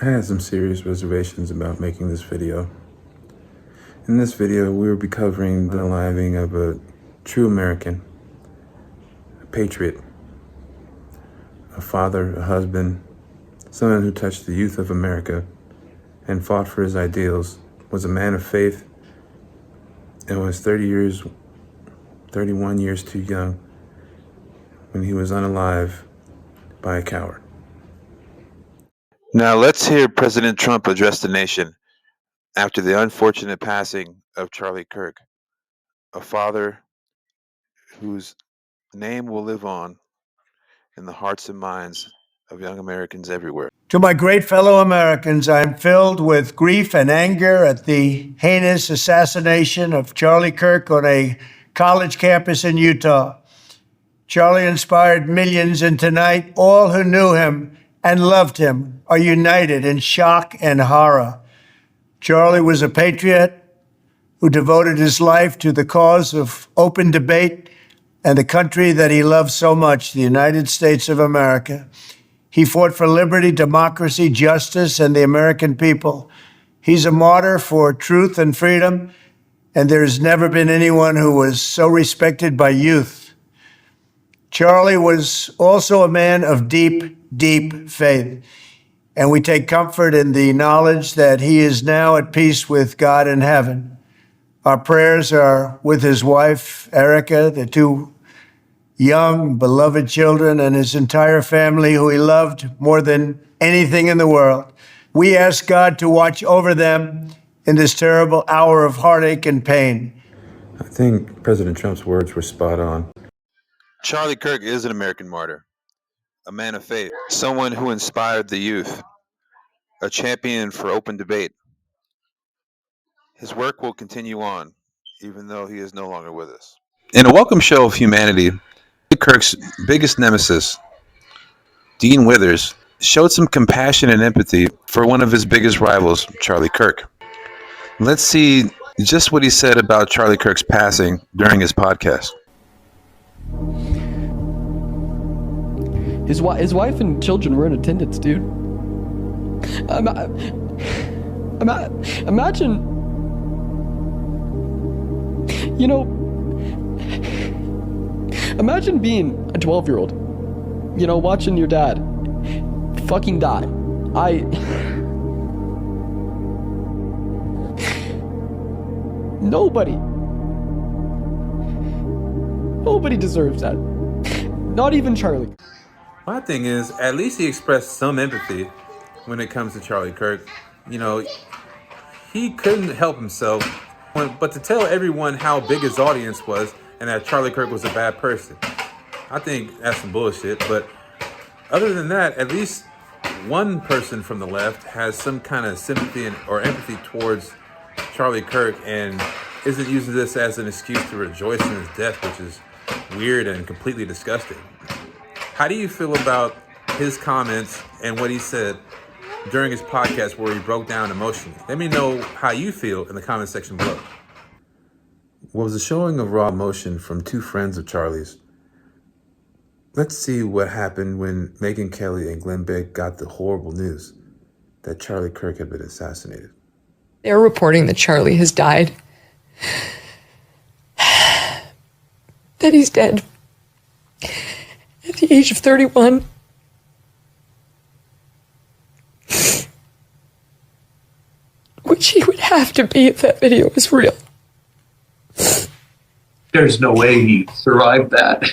I had some serious reservations about making this video. In this video, we will be covering the unaliving of a true American, a patriot, a father, a husband, someone who touched the youth of America and fought for his ideals, was a man of faith, and was 31 years too young when he was unalive by a coward. Now let's hear President Trump address the nation after the unfortunate passing of Charlie Kirk, a father whose name will live on in the hearts and minds of young Americans everywhere. To my great fellow Americans, I am filled with grief and anger at the heinous assassination of Charlie Kirk on a college campus in Utah. Charlie inspired millions, and tonight all who knew him and loved him are united in shock and horror. Charlie was a patriot who devoted his life to the cause of open debate and the country that he loved so much, the United States of America. He fought for liberty, democracy, justice, and the American people. He's a martyr for truth and freedom, and there's never been anyone who was so respected by youth. Charlie was also a man of deep, deep faith, and we take comfort in the knowledge that he is now at peace with God in heaven. Our prayers are with his wife, Erica, the two young, beloved children, and his entire family, who he loved more than anything in the world. We ask God to watch over them in this terrible hour of heartache and pain. I think President Trump's words were spot on. Charlie Kirk is an American martyr, a man of faith, someone who inspired the youth, a champion for open debate. His work will continue on, even though he is no longer with us. In a welcome show of humanity, Kirk's biggest nemesis, Dean Withers, showed some compassion and empathy for one of his biggest rivals, Charlie Kirk. Let's see just what he said about Charlie Kirk's passing during his podcast. His wife and children were in attendance, dude. Imagine, imagine being a 12-year-old, watching your dad fucking die. Nobody deserves that. Not even Charlie. My thing is, at least he expressed some empathy when it comes to Charlie Kirk. He couldn't help himself, but to tell everyone how big his audience was and that Charlie Kirk was a bad person, I think that's some bullshit. But other than that, at least one person from the left has some kind of sympathy or empathy towards Charlie Kirk and isn't using this as an excuse to rejoice in his death, which is weird and completely disgusting. How do you feel about his comments and what he said during his podcast where he broke down emotionally? Let me know how you feel in the comment section below. What was a showing of raw emotion from two friends of Charlie's. Let's see what happened when Megyn Kelly and Glenn Beck got the horrible news that Charlie Kirk had been assassinated. They're reporting that Charlie has died. That he's dead. At the age of 31. Which he would have to be if that video was real. There's no way he survived that.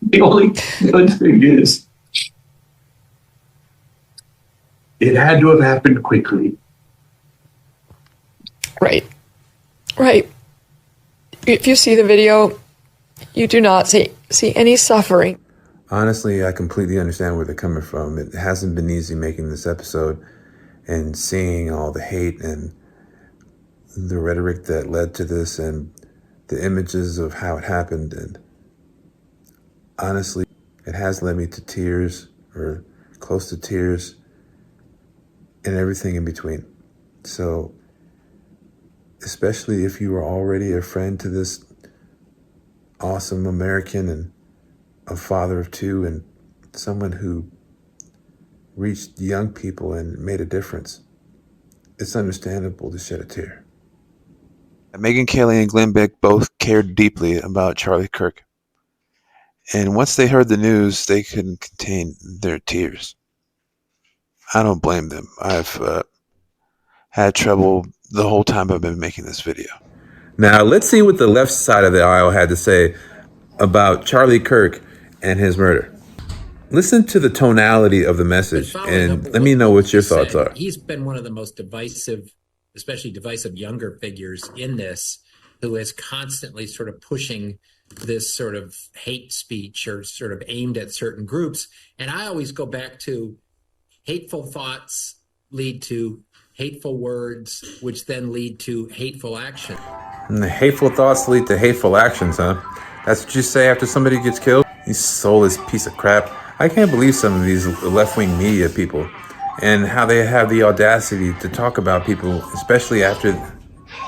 The only good thing is, it had to have happened quickly. Right. If you see the video, you do not see any suffering. Honestly, I completely understand where they're coming from. It hasn't been easy making this episode and seeing all the hate and the rhetoric that led to this and the images of how it happened. And honestly, it has led me to tears or close to tears and everything in between. So, especially if you are already a friend to this awesome American and a father of two and someone who reached young people and made a difference, it's understandable to shed a tear. Megyn Kelly and Glenn Beck both cared deeply about Charlie Kirk. And once they heard the news, they couldn't contain their tears. I don't blame them. I've had trouble the whole time I've been making this video. Now, let's see what the left side of the aisle had to say about Charlie Kirk and his murder. Listen to the tonality of the message and let me know what your thoughts are. He's been one of the most divisive, especially divisive younger figures in this, who is constantly sort of pushing this sort of hate speech or sort of aimed at certain groups. And I always go back to hateful thoughts lead to hateful words, which then lead to hateful action. And the hateful thoughts lead to hateful actions, huh? That's what you say after somebody gets killed? You soulless piece of crap. I can't believe some of these left-wing media people and how they have the audacity to talk about people, especially after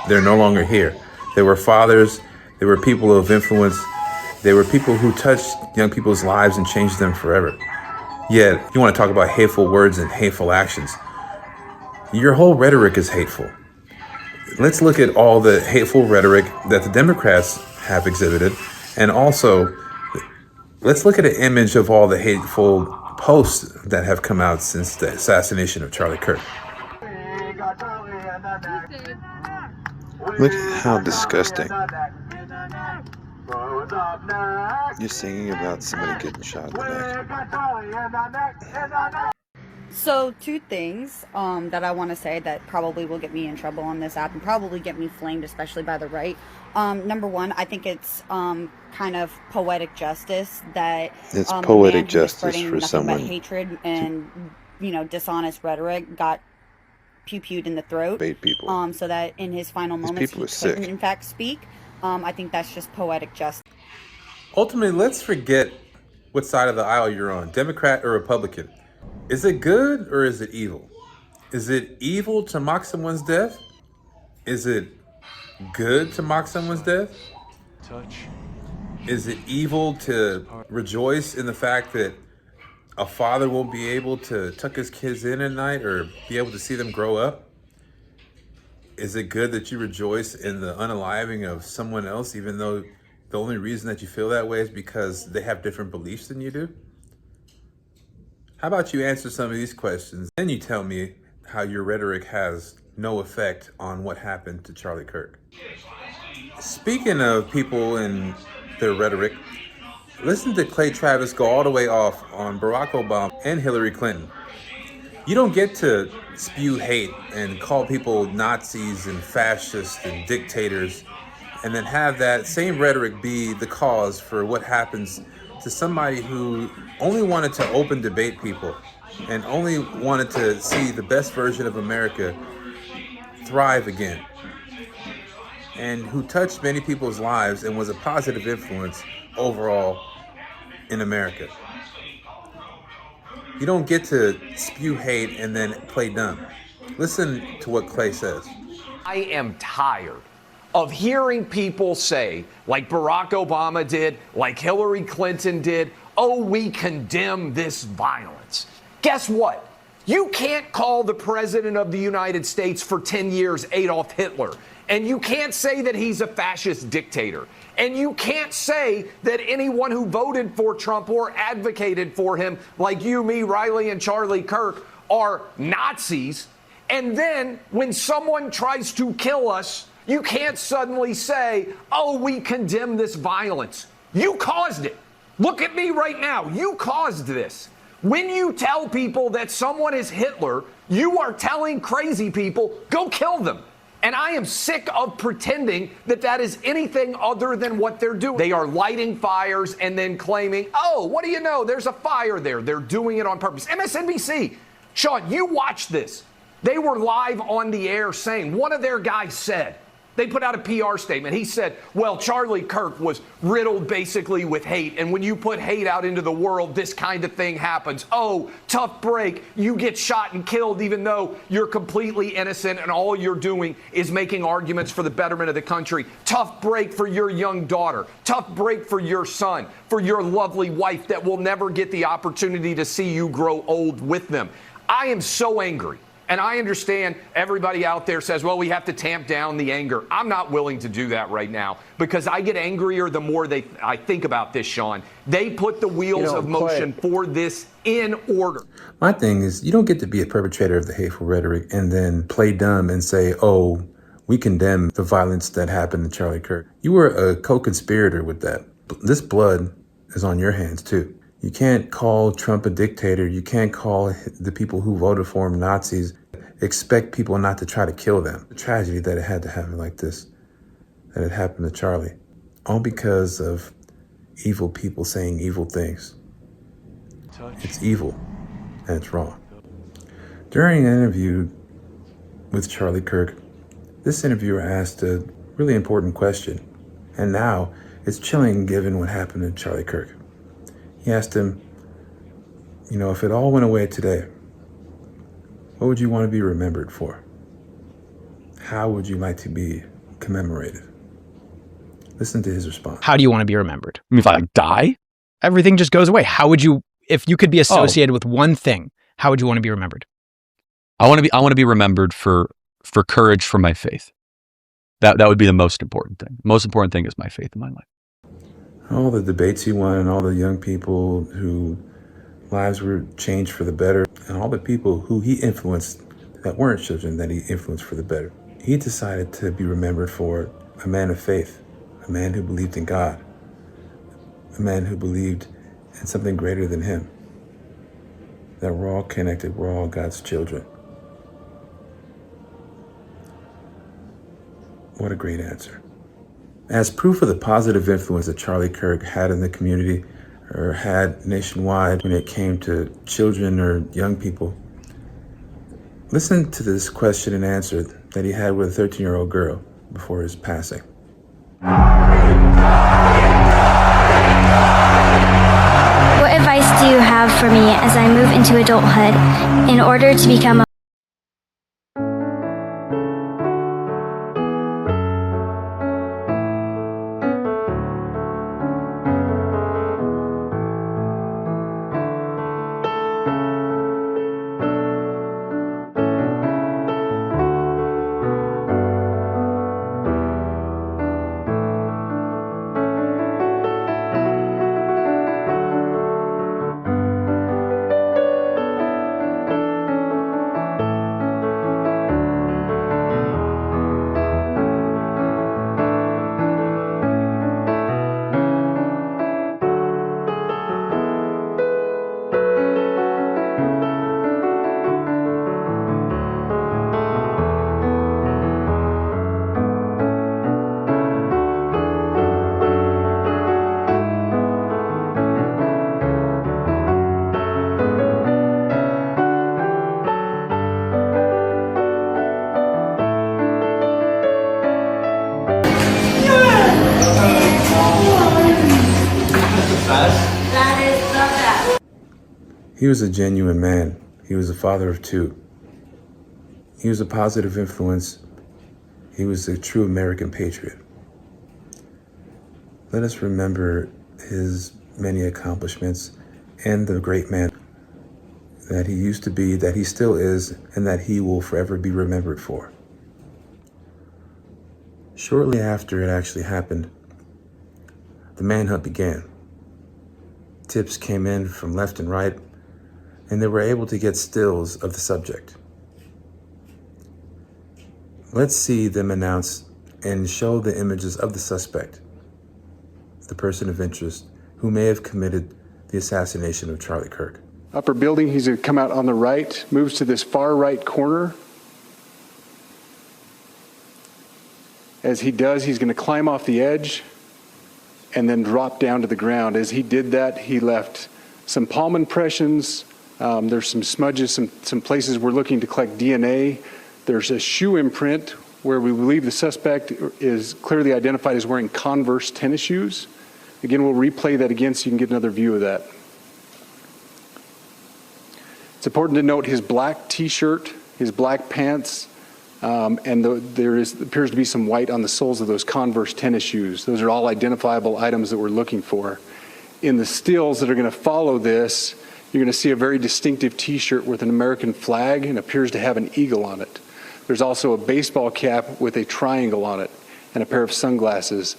they're no longer here. They were fathers, they were people of influence, they were people who touched young people's lives and changed them forever. Yet, you want to talk about hateful words and hateful actions. Your whole rhetoric is hateful. Let's look at all the hateful rhetoric that the Democrats have exhibited, and also let's look at an image of all the hateful posts that have come out since the assassination of Charlie Kirk. Look at how disgusting. You're singing about somebody getting shot in the neck. So two things that I want to say that probably will get me in trouble on this app and probably get me flamed, especially by the right. Number one, I think it's kind of poetic justice that it's poetic justice for someone but hatred and dishonest rhetoric got pew-pewed in the throat. People. So that in his final moments he couldn't in fact speak. I think that's just poetic justice. Ultimately, let's forget what side of the aisle you're on, Democrat or Republican. Is it good or is it evil? Is it evil to mock someone's death? Is it good to mock someone's death? Is it evil to rejoice in the fact that a father won't be able to tuck his kids in at night or be able to see them grow up? Is it good that you rejoice in the unaliving of someone else, even though the only reason that you feel that way is because they have different beliefs than you do? How about you answer some of these questions, then you tell me how your rhetoric has no effect on what happened to Charlie Kirk. Speaking of people and their rhetoric, listen to Clay Travis go all the way off on Barack Obama and Hillary Clinton. You don't get to spew hate and call people Nazis and fascists and dictators and then have that same rhetoric be the cause for what happens to somebody who only wanted to open debate people and only wanted to see the best version of America thrive again, and who touched many people's lives and was a positive influence overall in America. You don't get to spew hate and then play dumb. Listen to what Clay says. I am tired of hearing people say, like Barack Obama did, like Hillary Clinton did, oh, we condemn this violence. Guess what? You can't call the president of the United States for 10 years Adolf Hitler. And you can't say that he's a fascist dictator. And you can't say that anyone who voted for Trump or advocated for him, like you, me, Riley, and Charlie Kirk, are Nazis. And then when someone tries to kill us, you can't suddenly say, oh, we condemn this violence. You caused it. Look at me right now. You caused this. When you tell people that someone is Hitler, you are telling crazy people, go kill them. And I am sick of pretending that that is anything other than what they're doing. They are lighting fires and then claiming, oh, what do you know? There's a fire there. They're doing it on purpose. MSNBC, Sean, you watched this. They were live on the air saying, one of their guys said, They put out a PR statement. He said, well, Charlie Kirk was riddled basically with hate. And when you put hate out into the world, this kind of thing happens. Oh, tough break. You get shot and killed even though you're completely innocent and all you're doing is making arguments for the betterment of the country. Tough break for your young daughter. Tough break for your son, for your lovely wife that will never get the opportunity to see you grow old with them. I am so angry. And I understand everybody out there says, well, we have to tamp down the anger. I'm not willing to do that right now because I get angrier the more I think about this, Sean. They put the wheels of motion for this in order. My thing is, you don't get to be a perpetrator of the hateful rhetoric and then play dumb and say, oh, we condemn the violence that happened to Charlie Kirk. You were a co-conspirator with that. This blood is on your hands, too. You can't call Trump a dictator. You can't call the people who voted for him Nazis. Expect people not to try to kill them. The tragedy that it had to happen like this, that it happened to Charlie, all because of evil people saying evil things. It's evil and it's wrong. During an interview with Charlie Kirk, this interviewer asked a really important question. And now it's chilling given what happened to Charlie Kirk. He asked him, you know, if it all went away today, what would you want to be remembered for? How would you like to be commemorated? Listen to his response. How do you want to be remembered? I mean, if I die, everything just goes away. How would you, if you could be associated with one thing, how would you want to be remembered? I want to be remembered for courage for my faith. That would be the most important thing. The most important thing is my faith in my life. All the debates he won and all the young people whose lives were changed for the better and all the people who he influenced that weren't children that he influenced for the better. He decided to be remembered for a man of faith, a man who believed in God, a man who believed in something greater than him, that we're all connected, we're all God's children. What a great answer. As proof of the positive influence that Charlie Kirk had in the community or had nationwide when it came to children or young people, listen to this question and answer that he had with a 13-year-old girl before his passing. What advice do you have for me as I move into adulthood in order to become a He was a genuine man. He was a father of two. He was a positive influence. He was a true American patriot. Let us remember his many accomplishments and the great man that he used to be, that he still is, and that he will forever be remembered for. Shortly after it actually happened, the manhunt began. Tips came in from left and right, and they were able to get stills of the subject. Let's see them announce and show the images of the suspect, the person of interest who may have committed the assassination of Charlie Kirk. Upper building, he's going to come out on the right, moves to this far right corner. As he does, he's going to climb off the edge and then drop down to the ground. As he did that, he left some palm impressions. There's some smudges, some places we're looking to collect DNA. There's a shoe imprint where we believe the suspect is clearly identified as wearing Converse tennis shoes. Again, we'll replay that again so you can get another view of that. It's important to note his black t-shirt, his black pants, and there appears to be some white on the soles of those Converse tennis shoes. Those are all identifiable items that we're looking for. In the stills that are going to follow this, you're going to see a very distinctive t-shirt with an American flag and appears to have an eagle on it. There's also a baseball cap with a triangle on it and a pair of sunglasses.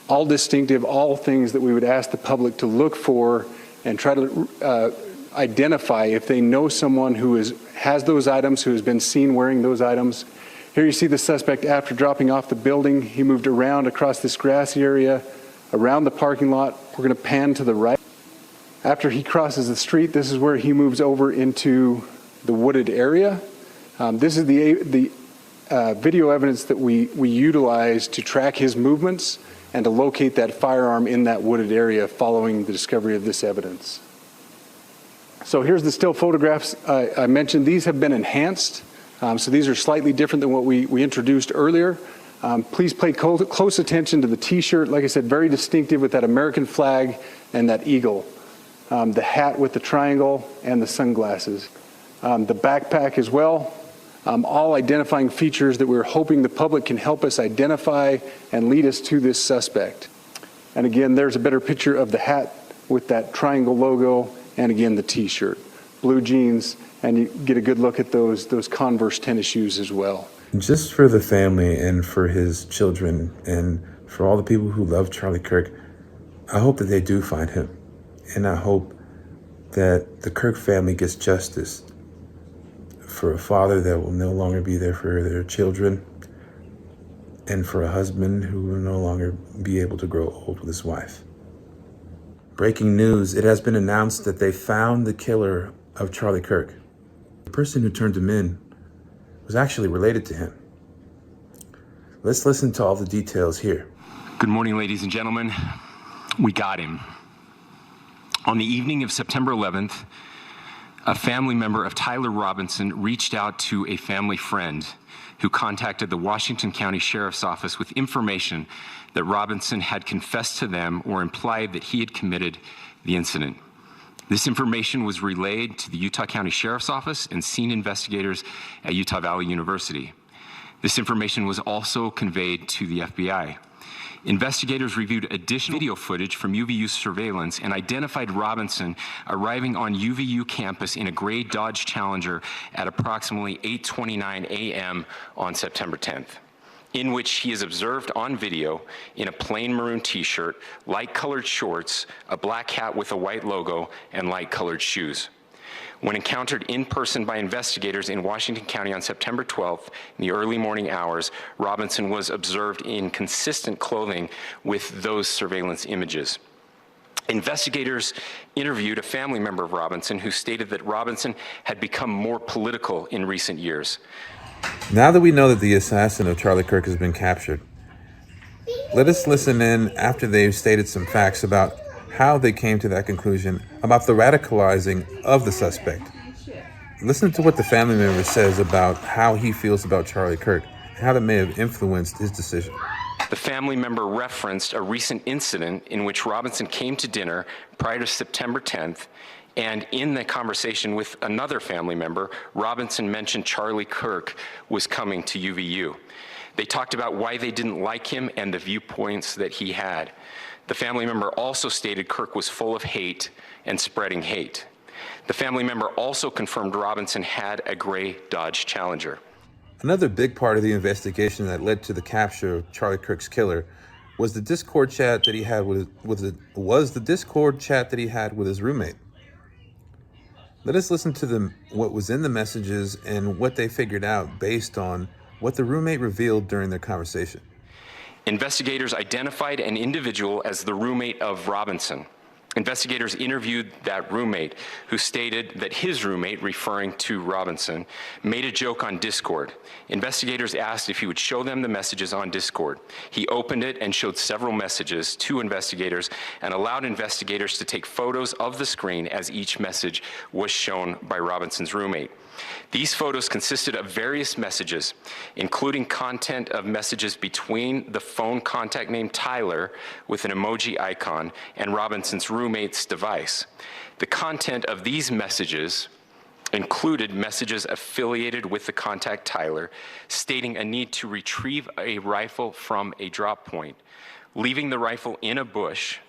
All distinctive, all things that we would ask the public to look for and try to identify if they know someone who has those items, who has been seen wearing those items. Here you see the suspect after dropping off the building. He moved around across this grassy area, around the parking lot. We're going to pan to the right. After he crosses the street, this is where he moves over into the wooded area. This is the video evidence that we utilize to track his movements and to locate that firearm in that wooded area following the discovery of this evidence. So here's the still photographs I mentioned. These have been enhanced, so these are slightly different than what we introduced earlier. Please pay close attention to the t-shirt. Like I said, very distinctive with that American flag and that eagle. The hat with the triangle and the sunglasses. The backpack as well. All identifying features that we're hoping the public can help us identify and lead us to this suspect. And again, there's a better picture of the hat with that triangle logo, and again, the t-shirt. Blue jeans, and you get a good look at those Converse tennis shoes as well. Just for the family and for his children and for all the people who love Charlie Kirk, I hope that they do find him. And I hope that the Kirk family gets justice for a father that will no longer be there for their children, and for a husband who will no longer be able to grow old with his wife. Breaking news, it has been announced that they found the killer of Charlie Kirk. The person who turned him in was actually related to him. Let's listen to all the details here. Good morning, ladies and gentlemen. We got him. On the evening of September 11th, a family member of Tyler Robinson reached out to a family friend who contacted the Washington County Sheriff's Office with information that Robinson had confessed to them or implied that he had committed the incident. This information was relayed to the Utah County Sheriff's Office and scene investigators at Utah Valley University. This information was also conveyed to the FBI. Investigators reviewed additional video footage from UVU surveillance and identified Robinson arriving on UVU campus in a gray Dodge Challenger at approximately 8:29 a.m. on September 10th, in which he is observed on video in a plain maroon t-shirt, light-colored shorts, a black hat with a white logo, and light-colored shoes. When encountered in person by investigators in Washington County on September 12th, in the early morning hours, Robinson was observed in consistent clothing with those surveillance images. Investigators interviewed a family member of Robinson who stated that Robinson had become more political in recent years. Now that we know that the assassin of Charlie Kirk has been captured, let us listen in after they've stated some facts about how they came to that conclusion about the radicalizing of the suspect. Listen to what the family member says about how he feels about Charlie Kirk and how that may have influenced his decision. The family member referenced a recent incident in which Robinson came to dinner prior to September 10th, and in the conversation with another family member, Robinson mentioned Charlie Kirk was coming to UVU. They talked about why they didn't like him and the viewpoints that he had. The family member also stated Kirk was full of hate and spreading hate. The family member also confirmed Robinson had a gray Dodge Challenger. Another big part of the investigation that led to the capture of Charlie Kirk's killer was the Discord chat that he had with his roommate. Let us listen to what was in the messages and what they figured out based on what the roommate revealed during their conversation. Investigators identified an individual as the roommate of Robinson. Investigators interviewed that roommate, who stated that his roommate, referring to Robinson, made a joke on Discord. Investigators asked if he would show them the messages on Discord. He opened it and showed several messages to investigators and allowed investigators to take photos of the screen as each message was shown by Robinson's roommate. These photos consisted of various messages, including content of messages between the phone contact named Tyler with an emoji icon and Robinson's roommate's device. The content of these messages included messages affiliated with the contact Tyler, stating a need to retrieve a rifle from a drop point, leaving the rifle in a bush,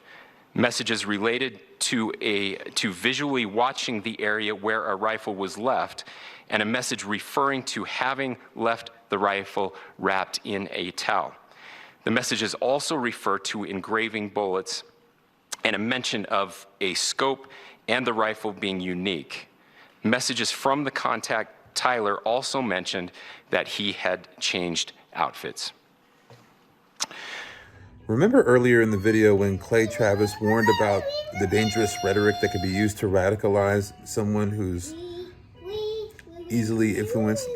messages related to visually watching the area where a rifle was left, and a message referring to having left the rifle wrapped in a towel. The messages also refer to engraving bullets and a mention of a scope and the rifle being unique. Messages from the contact Tyler also mentioned that he had changed outfits. Remember earlier in the video when Clay Travis warned about the dangerous rhetoric that could be used to radicalize someone who's easily influenced?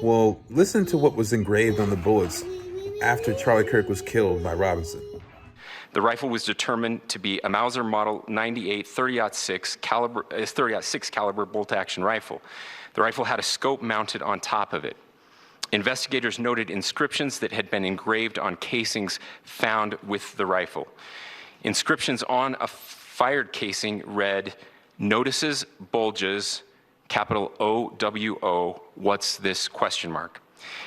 Well, listen to what was engraved on the bullets after Charlie Kirk was killed by Robinson. The rifle was determined to be a Mauser Model 98 30-06 caliber bolt-action rifle. The rifle had a scope mounted on top of it. Investigators noted inscriptions that had been engraved on casings found with the rifle. Inscriptions on a fired casing read, "Notices, bulges, capital OWO, what's this, question mark."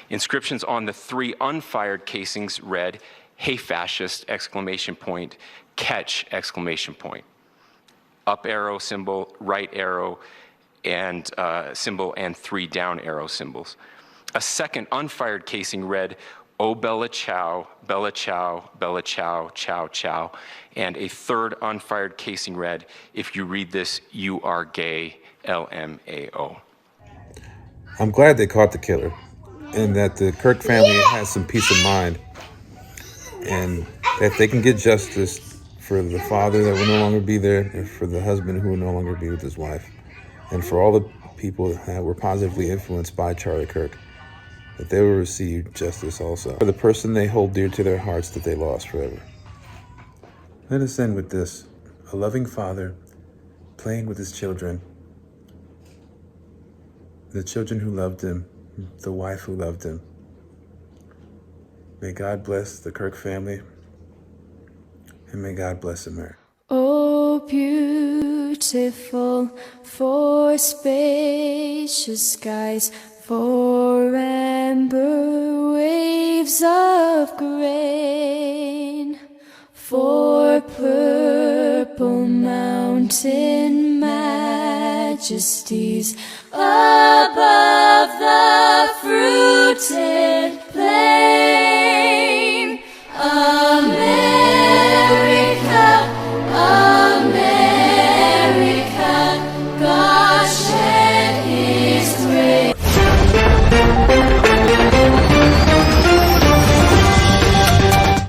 Inscriptions on the 3 unfired casings read, "Hey fascist, exclamation point, catch, exclamation point." Up arrow symbol, right arrow and symbol, and 3 down arrow symbols. A second unfired casing read, "Oh Bella Chow, Bella Chow, Bella Chow, Chow Chow." And a third unfired casing read, "If you read this, you are gay, LMAO." I'm glad they caught the killer and that the Kirk family has some peace of mind and that they can get justice for the father that will no longer be there and for the husband who will no longer be with his wife and for all the people that were positively influenced by Charlie Kirk, that they will receive justice also for the person they hold dear to their hearts that they lost forever. Let us end with this. A loving father playing with his children, the children who loved him, the wife who loved him. May God bless the Kirk family, and may God bless America. Oh, beautiful for spacious skies, for amber waves of grain, for purple mountain majesties above the fruited